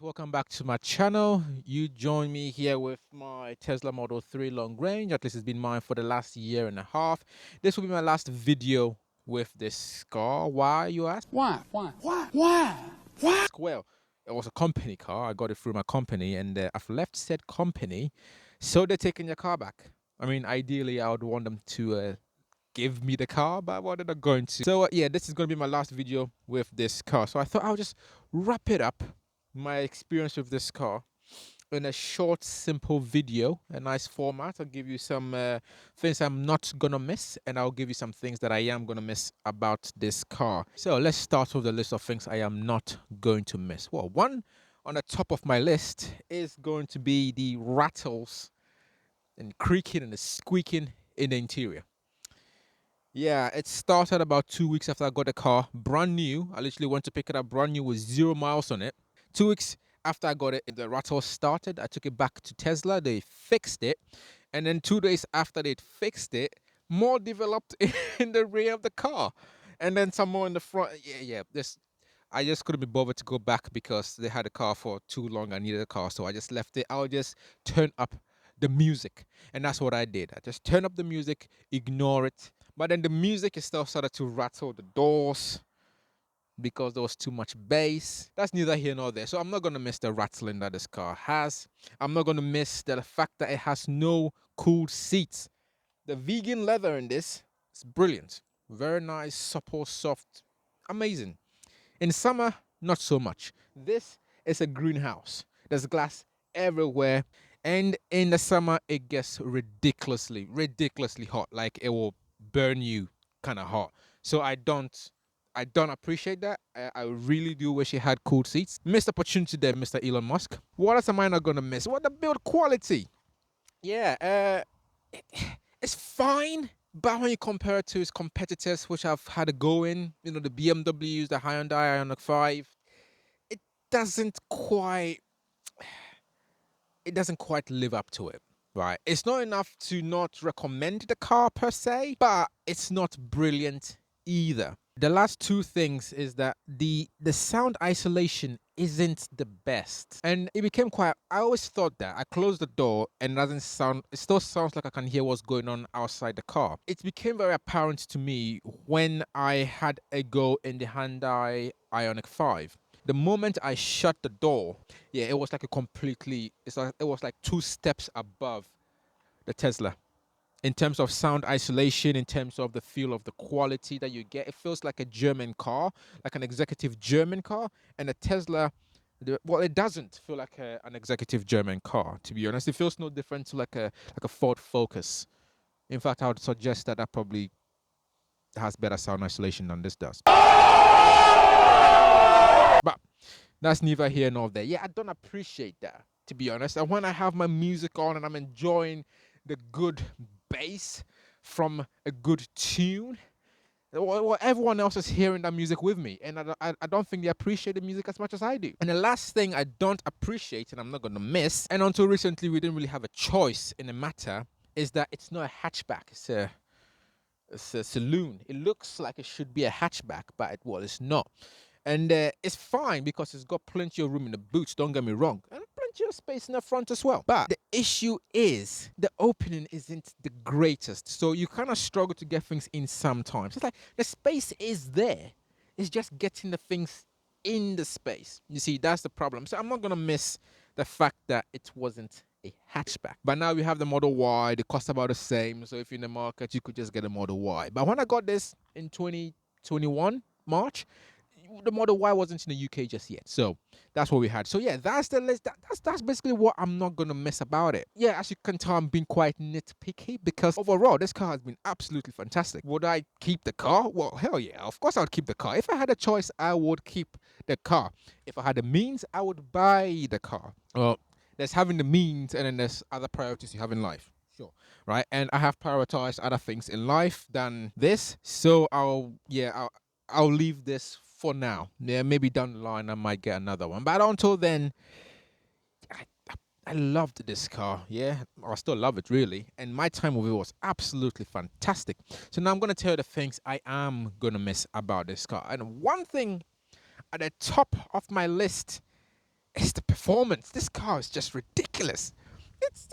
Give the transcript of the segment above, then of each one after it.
welcome back to my channel. You join me here with my Tesla Model 3 long range. At least it's been mine for the last year and a half. This will be my last video with this car. Why, you ask? Why? Well, it was a company car. I got it through my company, and I've left said company, so they're taking your car back. I mean, ideally, I would want them to give me the car, but what are they going to? So yeah, this is going to be my last video with this car. So I thought I'll just wrap it up, my experience with this car, in a short, simple video, a nice format. I'll give you some things I'm not gonna miss, and I'll give you some things that I am gonna miss about this car. So let's start with the list of things I am not going to miss. Well, one on the top of my list is going to be the rattles and creaking and the squeaking in the interior. Yeah, it started about 2 weeks after I got the car, brand new. I literally went to pick it up brand new with 0 miles on it. 2 weeks after I got it, the rattle started. I took it back to Tesla. They fixed it. And then 2 days after they'd fixed it, more developed in the rear of the car. And then some more in the front. Yeah. I just couldn't be bothered to go back because they had a car for too long. I needed a car, so I just left it. I'll just turn up the music. And that's what I did. I just turned up the music, ignore it. But then the music itself started to rattle the doors because there was too much bass. That's neither here nor there. So I'm not going to miss the rattling that this car has. I'm not going to miss the fact that it has no cooled seats. The vegan leather in this is brilliant. Very nice, supple, soft, amazing. In summer, not so much. This is a greenhouse. There's glass everywhere. And in the summer, it gets ridiculously hot. Like it will burn you kind of hot. So I don't appreciate that. I really do wish it had cool seats. Missed opportunity there, Mr. Elon Musk. What else am I not gonna miss? What the build quality? Yeah, it's fine. But when you compare it to its competitors, which have had a go in, the BMWs, the Hyundai Ioniq 5, it doesn't quite live up to it. Right, it's not enough to not recommend the car per se, but it's not brilliant either. The last two things is that the sound isolation isn't the best, and it became quite. I always thought that I closed the door and it doesn't sound. It still sounds like I can hear what's going on outside the car. It became very apparent to me when I had a go in the Hyundai Ioniq 5. The moment I shut the door, yeah, it was like it was like 2 steps above the Tesla. In terms of sound isolation, in terms of the feel of the quality that you get, it feels like a German car, like an executive German car. And a Tesla, well, it doesn't feel like an executive German car, to be honest. It feels no different to like a Ford Focus. In fact, I would suggest that probably has better sound isolation than this does. But that's neither here nor there. Yeah, I don't appreciate that, to be honest. And when I have my music on and I'm enjoying the good bass from a good tune, well, everyone else is hearing that music with me, and I don't think they appreciate the music as much as I do. And the last thing I don't appreciate, and I'm not going to miss, and until recently we didn't really have a choice in the matter, is that it's not a hatchback. It's a saloon. It looks like it should be a hatchback, but it's not. And it's fine because it's got plenty of room in the boots, don't get me wrong, and plenty of space in the front as well. But the issue is the opening isn't the greatest, so you kind of struggle to get things in sometimes. It's like the space is there, it's just getting the things in the space. You see, that's the problem. So I'm not gonna miss the fact that it wasn't a hatchback. But now we have the Model Y. They cost about the same, so if you're in the market, you could just get a Model Y. But when I got this in 2021 March, the Model Y wasn't in the UK just yet, so that's what we had. So yeah, that's the list. That's basically what I'm not gonna miss about it. Yeah, as you can tell, I'm being quite nitpicky because overall this car has been absolutely fantastic. Would I keep the car? Well, hell yeah, of course I would keep the car. If I had a choice, I would keep the car. If I had the means, I would buy the car. Well, there's having the means, and then there's other priorities you have in life. Sure, right? And I have prioritized other things in life than this, so I'll leave this for now. Yeah, maybe down the line I might get another one. But until then, I loved this car. Yeah, I still love it really. And my time with it was absolutely fantastic. So now I'm going to tell you the things I am going to miss about this car. And one thing at the top of my list is the performance. performance. This car is just ridiculous. It's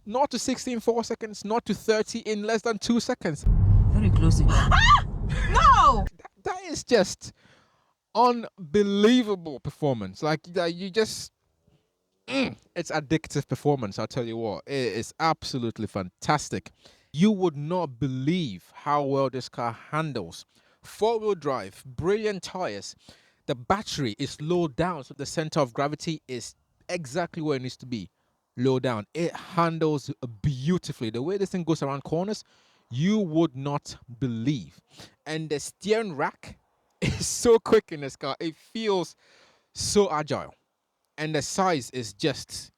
0 to 60 in 4 seconds, 0 to 30 in less than 2 seconds. Very close. No! That is just unbelievable performance. Like you just, it's addictive performance. I'll tell you what, it is absolutely fantastic. You would not believe how well this car handles. 4-wheel drive, brilliant tires. The battery is low down, so the center of gravity is exactly where it needs to be. Low down. It handles beautifully. The way this thing goes around corners, you would not believe. And the steering rack is so quick in this car. It feels so agile. And the size is just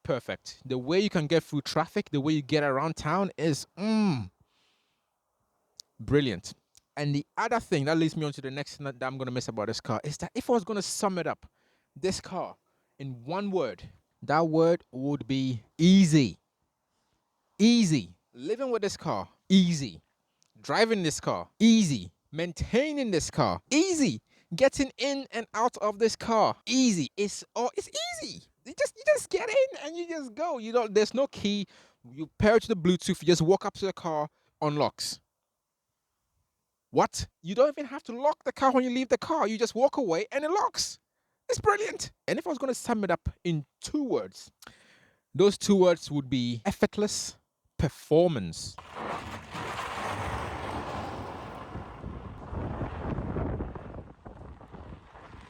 perfect. The way you can get through traffic, the way you get around town is brilliant. And the other thing that leads me on to the next thing that I'm going to miss about this car is that if I was going to sum it up, this car in one word, that word would be easy. Easy. Living with this car, easy. Driving this car, easy. Maintaining this car, easy. Getting in and out of this car, easy. It's easy. You just get in and you just go. There's no key. You pair it to the Bluetooth. You just walk up to the car, unlocks. What? You don't even have to lock the car when you leave the car. You just walk away and it locks. It's brilliant. And if I was going to sum it up in 2 words, those 2 words would be effortless performance.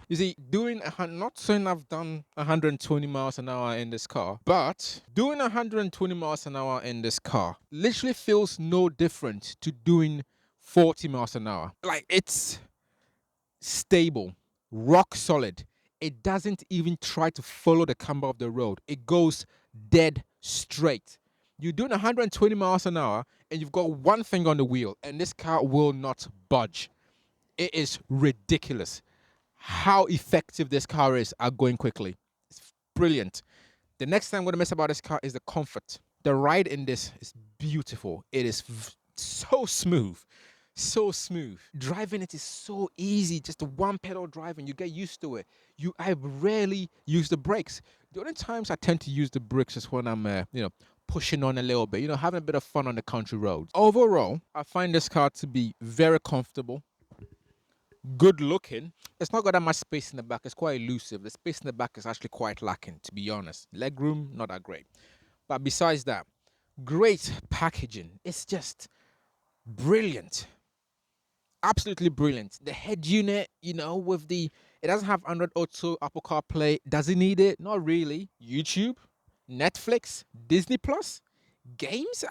You see, not saying I've done 120 miles an hour in this car, but doing 120 miles an hour in this car literally feels no different to doing 40 miles an hour. Like, it's stable, rock solid. It doesn't even try to follow the camber of the road. It goes dead straight. You're doing 120 miles an hour and you've got one finger on the wheel and this car will not budge. It is ridiculous how effective this car is at going quickly. It's brilliant. The next thing I'm going to miss about this car is the comfort. The ride in this is beautiful. It is so smooth. So smooth. Driving it is so easy. Just a one pedal driving. You get used to it. I rarely use the brakes. The only times I tend to use the brakes is when I'm pushing on a little bit, having a bit of fun on the country roads. Overall, I find this car to be very comfortable, good looking. It's not got that much space in the back. It's quite elusive. The space in the back is actually quite lacking, to be honest. Legroom, not that great. But besides that, great packaging. It's just brilliant. Absolutely brilliant. The head unit, it doesn't have Android Auto, Apple CarPlay. Does it need it? Not really. YouTube, Netflix, Disney Plus, games.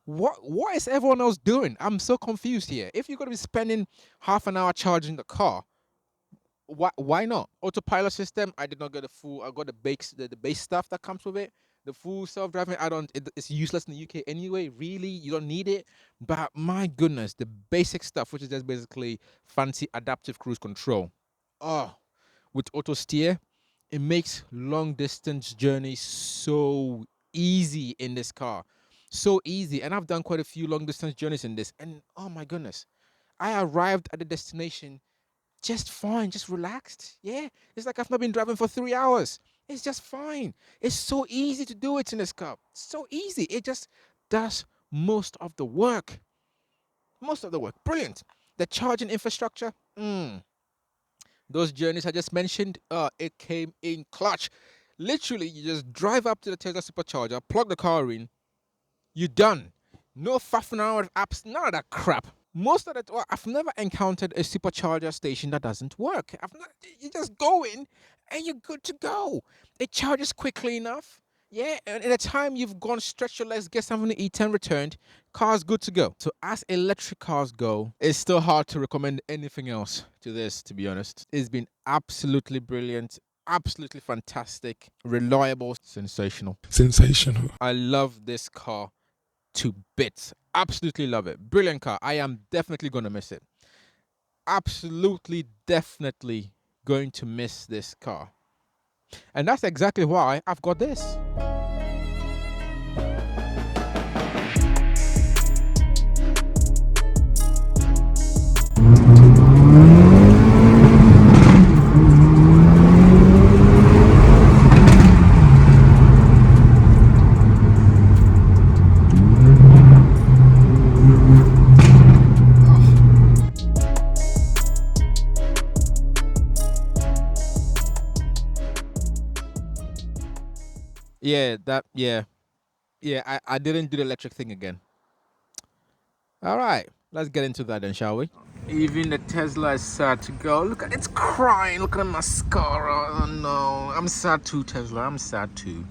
What is everyone else doing? I'm so confused here. If you're going to be spending half an hour charging the car, why not? Autopilot system, I did not get the full. I got the base stuff that comes with it. The full self-driving, it's useless in the UK anyway. Really, you don't need it. But my goodness, the basic stuff, which is just basically fancy adaptive cruise control. With auto steer, it makes long distance journeys so easy in this car. So easy. And I've done quite a few long distance journeys in this. And oh my goodness, I arrived at the destination just fine, just relaxed. Yeah, it's like I've not been driving for 3 hours. It's just fine. It's so easy to do it in this car. So easy. It just does most of the work. Brilliant. The charging infrastructure. Those journeys I just mentioned, it came in clutch. Literally, you just drive up to the Tesla supercharger, plug the car in, you're done. No faffing around with apps, none of that crap. I've never encountered a supercharger station that doesn't work. You just go in and you're good to go. It charges quickly enough. Yeah, and in the time you've gone, stretch your legs, get something to eat and returned, car's good to go. So as electric cars go, it's still hard to recommend anything else to this, to be honest. It's been absolutely brilliant, absolutely fantastic, reliable, sensational. I love this car to bits. Absolutely love it. Brilliant car. I am definitely going to miss it. Absolutely, definitely going to miss this car. And that's exactly why I've got this. Yeah, that yeah. Yeah, I didn't do the electric thing again. All right, let's get into that then, shall we? Even the Tesla is sad to go. Look at it's crying. Look at the mascara. Oh no, I'm sad too, Tesla. I'm sad too.